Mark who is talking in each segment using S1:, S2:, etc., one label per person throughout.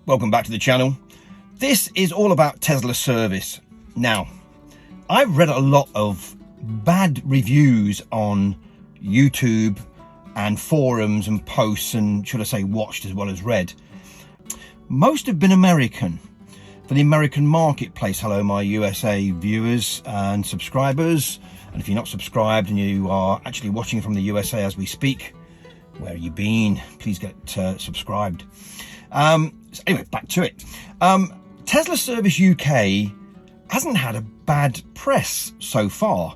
S1: welcome back to the channel. This is all about Tesla service. Now, I've read a lot of bad reviews on YouTube and forums and posts, and should I say watched as well as read. Most have been American, for the American marketplace. Hello my USA viewers and subscribers, and if you're not subscribed and you are actually watching from the USA as we speak, where have you been? Please get subscribed. So anyway, back to it. Tesla Service UK hasn't had a bad press so far,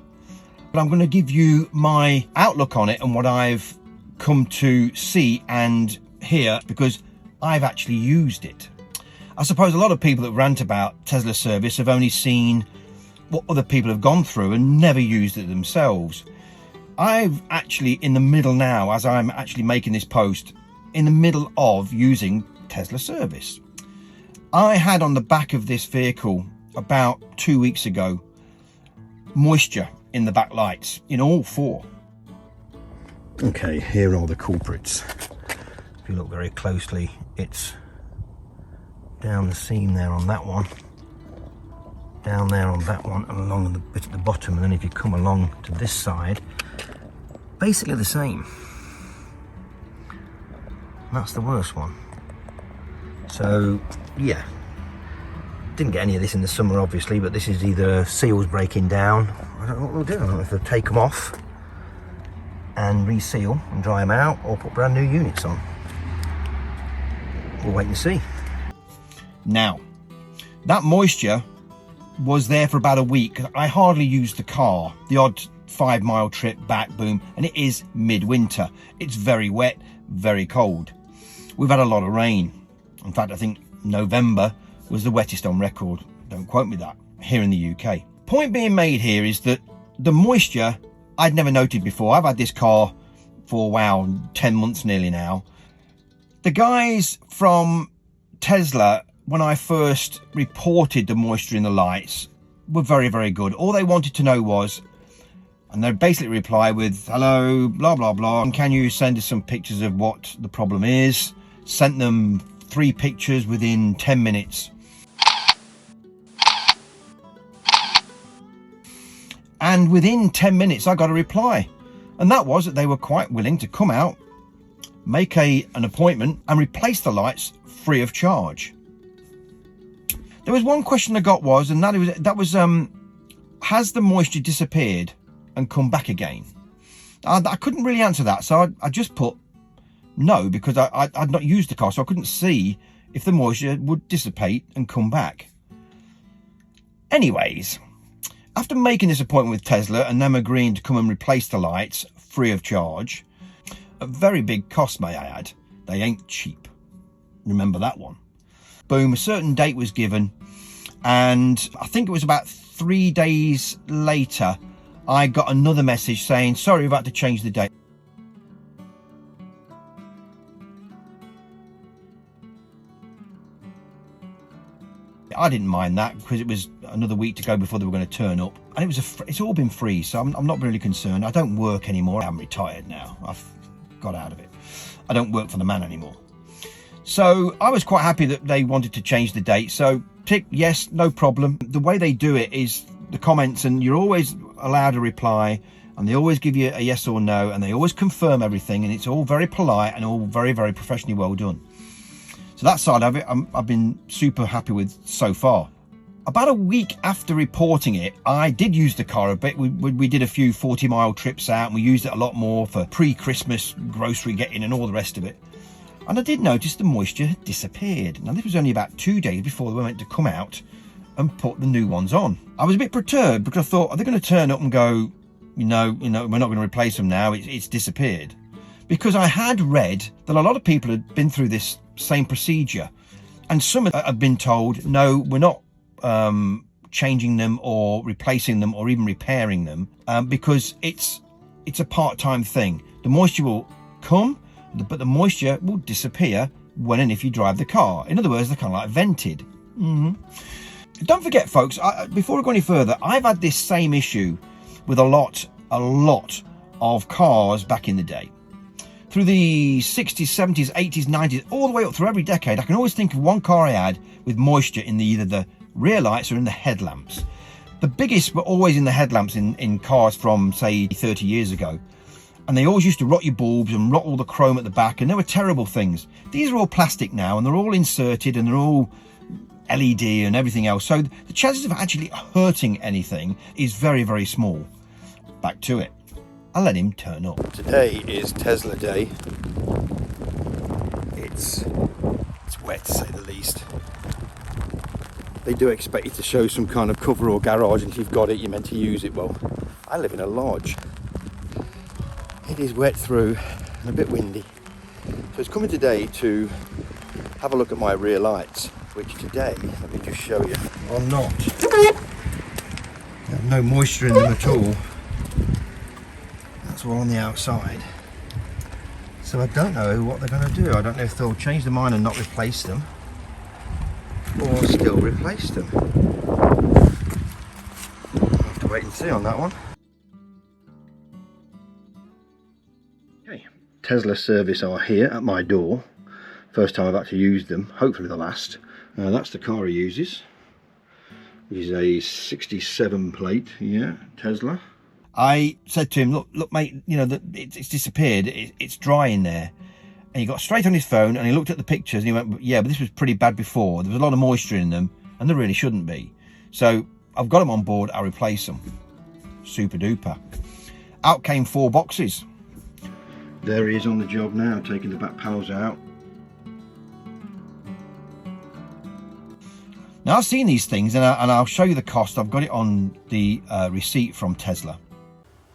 S1: but I'm going to give you my outlook on it and what I've come to see and hear, because I've actually used it. I suppose a lot of people that rant about Tesla service have only seen what other people have gone through and never used it themselves. I've actually in the middle now, as I'm actually making this post, in the middle of using Tesla service. I had on the back of this vehicle about 2 weeks ago moisture in the back lights, in all four. Okay, here are the culprits. If you look very closely, it's down the seam there on that one, down there on that one, and along the bit at the bottom. And then if you come along to this side, basically the same. That's the worst one. So yeah, didn't get any of this in the summer obviously, but this is either seals breaking down. I don't know what we'll do. I don't know if they'll take them off and reseal and dry them out, or put brand new units on. We'll wait and see. Now, that moisture was there for about a week. I hardly used the car, the odd 5 mile trip back, boom, and it is midwinter. It's very wet, very cold. We've had a lot of rain. In fact, I think November was the wettest on record. Don't quote me that, here in the UK. Point being made here is that the moisture I'd never noted before. I've had this car for, wow, 10 months nearly now. The guys from Tesla, when I first reported the moisture in the lights, were very, very good. All they wanted to know was, and they basically reply with, hello, blah, blah, blah, and can you send us some pictures of what the problem is? Sent them 3 pictures within 10 minutes. And within 10 minutes, I got a reply. And that was that they were quite willing to come out, make an appointment and replace the lights free of charge. There was one question I got was, and that was has the moisture disappeared and come back again? I couldn't really answer that, so I just put no, because I'd not used the car, so I couldn't see if the moisture would dissipate and come back. Anyways, after making this appointment with Tesla and them agreeing to come and replace the lights free of charge, a very big cost may I add, they ain't cheap. Remember that one. Boom, a certain date was given, and I think it was about 3 days later, I got another message saying, sorry, we've had to change the date. I didn't mind that because it was another week to go before they were going to turn up, and it's all been free, so I'm not really concerned. I don't work anymore. I'm retired now. I've got out of it. I don't work for the man anymore. So I was quite happy that they wanted to change the date. So tick yes, no problem. The way they do it is the comments, and you're always allowed a reply, and they always give you a yes or no, and they always confirm everything, and it's all very polite and all very, very professionally well done. So that side of it, I've been super happy with so far. About a week after reporting it, I did use the car a bit. We did a few 40-mile trips out, and we used it a lot more for pre-Christmas grocery getting and all the rest of it. And I did notice the moisture had disappeared. Now, this was only about 2 days before they were meant to come out and put the new ones on. I was a bit perturbed because I thought, are they going to turn up and go, you know, we're not going to replace them now, it's disappeared? Because I had read that a lot of people had been through this same procedure, and some have been told, no, we're not changing them or replacing them or even repairing them, because it's a part-time thing. The moisture will come, but the moisture will disappear when and if you drive the car. In other words, they're kind of like vented. Don't forget, folks, before I go any further, I've had this same issue with a lot of cars back in the day. through the 60s, 70s, 80s, 90s, all the way up through every decade, I can always think of one car I had with moisture in either the rear lights or in the headlamps. The biggest were always in the headlamps in cars from, say, 30 years ago. And they always used to rot your bulbs and rot all the chrome at the back, and they were terrible things. These are all plastic now, and they're all inserted, and they're all LED and everything else. So the chances of actually hurting anything is very, very small. Back to it. I'll let him turn up. Today is Tesla day. It's wet, to say the least. They do expect you to show some kind of cover or garage, and if you've got it, you're meant to use it. Well, I live in a lodge. It is wet through and a bit windy. So it's coming today to have a look at my rear lights, which today, let me just show you, are not. They have no moisture in them at all. That's all on the outside. So I don't know what they're going to do. I don't know if they'll change their mind and not replace them, or still replace them. I'll have to wait and see on that one. Okay, Tesla service are here at my door. First time I've actually used them, hopefully the last. That's the car he uses, which is a 67 plate, yeah, Tesla. I said to him, look mate, you know, it's disappeared, it's dry in there. And he got straight on his phone and he looked at the pictures and he went, yeah, but this was pretty bad before. There was a lot of moisture in them and there really shouldn't be. So I've got them on board, I'll replace them. Super duper. Out came 4 boxes. There he is on the job now, taking the back panels out. Now I've seen these things and I'll show you the cost. I've got it on the receipt from Tesla.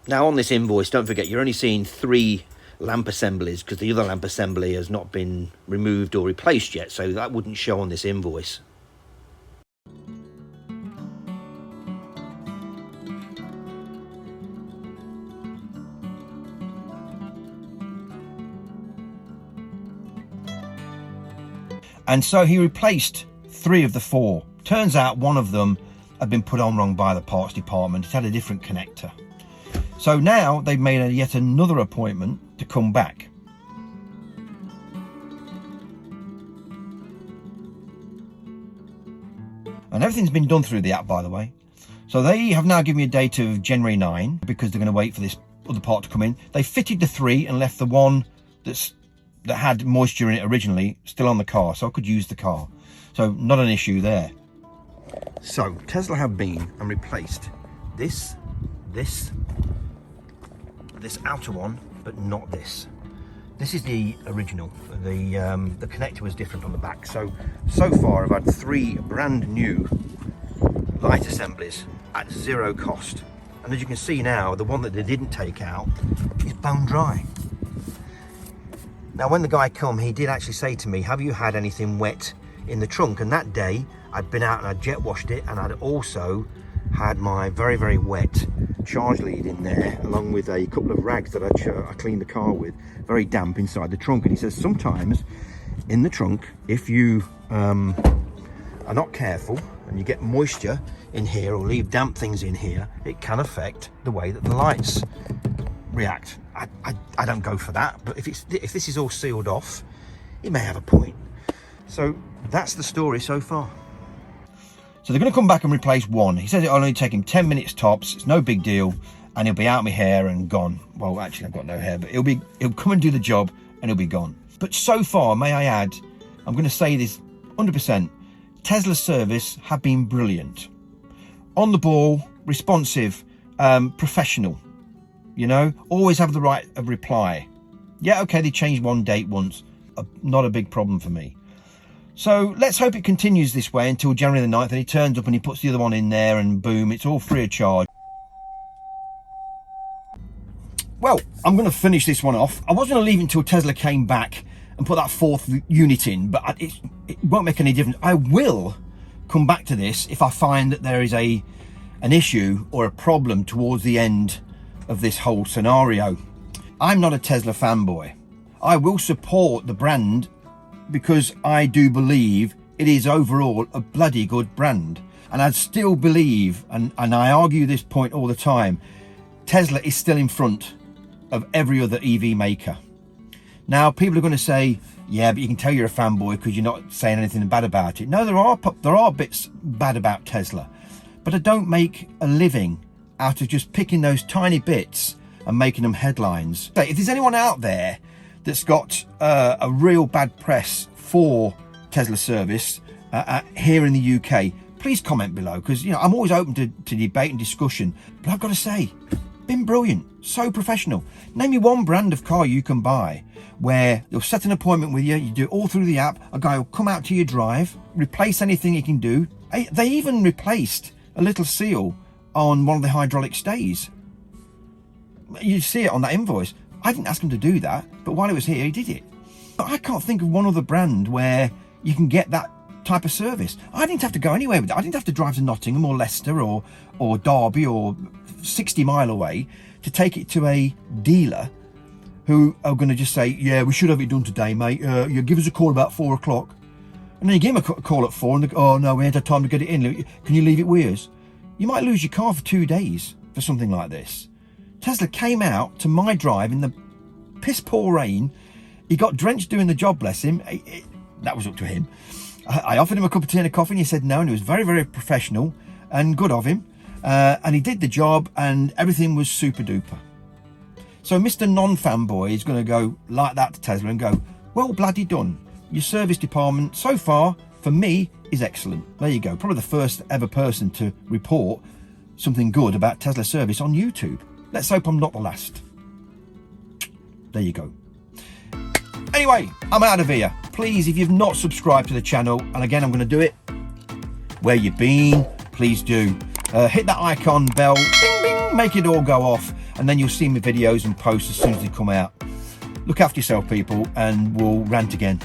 S1: Now on this invoice, don't forget, you're only seeing 3 lamp assemblies because the other lamp assembly has not been removed or replaced yet, so that wouldn't show on this invoice. And so he replaced 3 of the 4. Turns out one of them had been put on wrong by the parts department. It had a different connector. So now they've made yet another appointment to come back. And everything's been done through the app, by the way. So they have now given me a date of January 9 because they're going to wait for this other part to come in. They fitted the 3 and left the one that had moisture in it originally still on the car, so I could use the car. So not an issue there. So Tesla have been and replaced this outer one, but not this. This is the original. The connector was different on the back. So far I've had 3 brand new light assemblies at 0 cost. And as you can see now, the one that they didn't take out is bone dry. Now when the guy come, he did actually say to me, have you had anything wet in the trunk? And that day I'd been out and I'd jet washed it, and I'd also had my very, very wet charge lead in there, along with a couple of rags that I cleaned the car with, very damp inside the trunk. And he says sometimes in the trunk, if you are not careful and you get moisture in here or leave damp things in here, it can affect the way that the lights react. I don't go for that, but if this is all sealed off, it may have a point. So that's the story so far. So they're going to come back and replace 1. He says it'll only take him 10 minutes tops. It's no big deal, and he'll be out of my hair and gone. Well, actually, I've got no hair, but he'll come and do the job, and he'll be gone. But so far, may I add, I'm going to say this 100%. Tesla service have been brilliant, on the ball, responsive, professional. You know, always have the right of reply. Yeah, okay, they changed one date once. Not a big problem for me. So let's hope it continues this way until January the 9th, and he turns up and he puts the other one in there, and boom, it's all free of charge. Well, I'm going to finish this one off. I was going to leave it until Tesla came back and put that 4th unit in, but it won't make any difference. I will come back to this if I find that there is an issue or a problem towards the end of this whole scenario. I'm not a Tesla fanboy. I will support the brand because I do believe it is overall a bloody good brand. And I still believe, and I argue this point all the time, Tesla is still in front of every other EV maker. Now, people are going to say, yeah, but you can tell you're a fanboy because you're not saying anything bad about it. No, there are bits bad about Tesla, but I don't make a living out of just picking those tiny bits and making them headlines. So if there's anyone out there that's got a real bad press for Tesla service here in the UK, please comment below, because I'm always open to debate and discussion. But I've got to say, been brilliant, so professional. Name me one brand of car you can buy where they'll set an appointment with you, you do it all through the app, a guy will come out to your drive, replace anything he can do. They even replaced a little seal on one of the hydraulic stays. You see it on that invoice. I didn't ask him to do that, but while he was here, he did it. But I can't think of one other brand where you can get that type of service. I didn't have to go anywhere with it. I didn't have to drive to Nottingham or Leicester or Derby or 60 mile away to take it to a dealer who are going to just say, yeah, we should have it done today, mate. You give us a call about 4 o'clock. And then you give them a call at 4 and they go, oh no, we ain't had time to get it in. Can you leave it with us? You might lose your car for 2 days for something like this. Tesla came out to my drive in the piss poor rain. He got drenched doing the job, bless him. That was up to him. I offered him a cup of tea and a coffee and he said no, and he was very, very professional and good of him. And he did the job and everything was super duper. So Mr. Non-fanboy is going to go like that to Tesla and go, well, bloody done. Your service department so far, for me, is excellent. There you go. Probably the first ever person to report something good about Tesla service on YouTube. Let's hope I'm not the last. There you go. Anyway, I'm out of here. Please, if you've not subscribed to the channel, and again, I'm going to do it, where you been, please do. Hit that icon bell, bing, bing, make it all go off, and then you'll see my videos and posts as soon as they come out. Look after yourself, people, and we'll rant again.